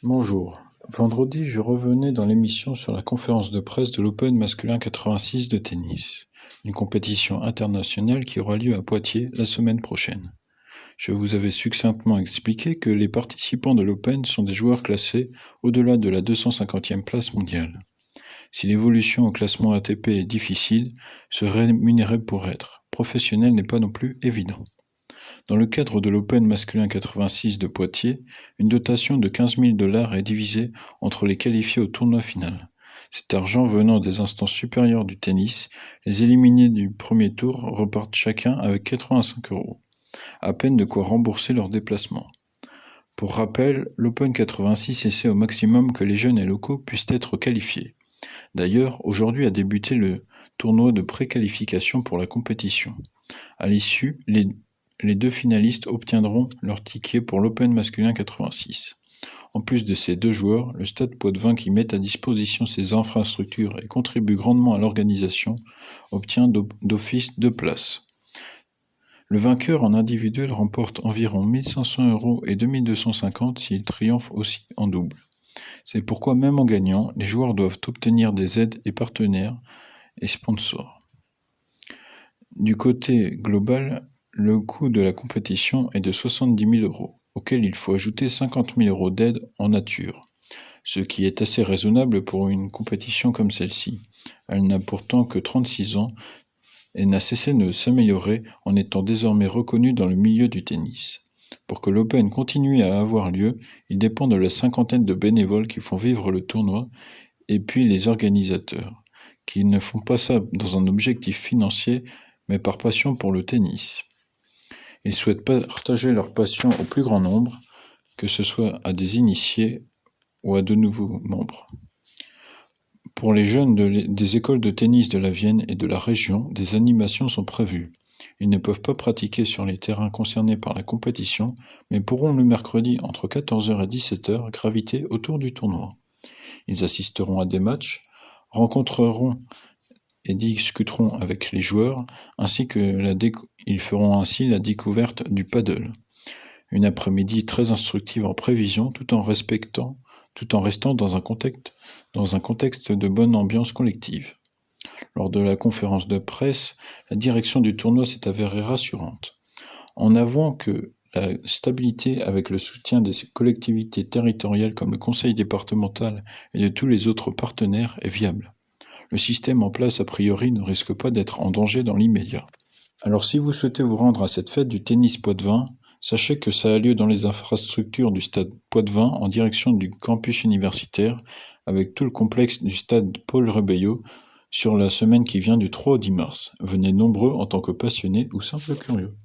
Bonjour. Vendredi, je revenais dans l'émission sur la conférence de presse de l'Open masculin 86 de tennis, une compétition internationale qui aura lieu à Poitiers la semaine prochaine. Je vous avais succinctement expliqué que les participants de l'Open sont des joueurs classés au-delà de la 250e place mondiale. Si l'évolution au classement ATP est difficile, se rémunérer pour être professionnel n'est pas non plus évident. Dans le cadre de l'Open masculin 86 de Poitiers, une dotation de 15 000 $ est divisée entre les qualifiés au tournoi final. Cet argent venant des instances supérieures du tennis, les éliminés du premier tour repartent chacun avec 85 €, à peine de quoi rembourser leur déplacement. Pour rappel, l'Open 86 essaie au maximum que les jeunes et locaux puissent être qualifiés. D'ailleurs, aujourd'hui a débuté le tournoi de préqualification pour la compétition. À l'issue, les deux finalistes obtiendront leur ticket pour l'Open masculin 86. En plus de ces deux joueurs, le Stade Poitvin, qui met à disposition ses infrastructures et contribue grandement à l'organisation, obtient d'office 2 places. Le vainqueur en individuel remporte environ 1 500 € et 2 250 s'il triomphe aussi en double. C'est pourquoi même en gagnant, les joueurs doivent obtenir des aides et partenaires et sponsors. Du côté global, le coût de la compétition est de 70 000 €, auquel il faut ajouter 50 000 € d'aide en nature, ce qui est assez raisonnable pour une compétition comme celle-ci. Elle n'a pourtant que 36 ans et n'a cessé de s'améliorer en étant désormais reconnue dans le milieu du tennis. Pour que l'Open continue à avoir lieu, il dépend de la cinquantaine de bénévoles qui font vivre le tournoi et puis les organisateurs, qui ne font pas ça dans un objectif financier, mais par passion pour le tennis. Ils souhaitent partager leur passion au plus grand nombre, que ce soit à des initiés ou à de nouveaux membres. Pour les jeunes des écoles de tennis de la Vienne et de la région, des animations sont prévues. Ils ne peuvent pas pratiquer sur les terrains concernés par la compétition, mais pourront le mercredi entre 14 h et 17 h graviter autour du tournoi. Ils assisteront à des matchs, rencontreront et discuteront avec les joueurs, ainsi que ils feront ainsi la découverte du paddle. Une après-midi très instructive en prévision, tout en restant dans un contexte de bonne ambiance collective. Lors de la conférence de presse, la direction du tournoi s'est avérée rassurante, en avouant que la stabilité avec le soutien des collectivités territoriales comme le conseil départemental et de tous les autres partenaires est viable. Le système en place a priori ne risque pas d'être en danger dans l'immédiat. Alors si vous souhaitez vous rendre à cette fête du tennis Poitvin, sachez que ça a lieu dans les infrastructures du stade Poitvin en direction du campus universitaire avec tout le complexe du stade Paul Rebeillot sur la semaine qui vient du 3 au 10 mars. Venez nombreux en tant que passionnés ou simples curieux.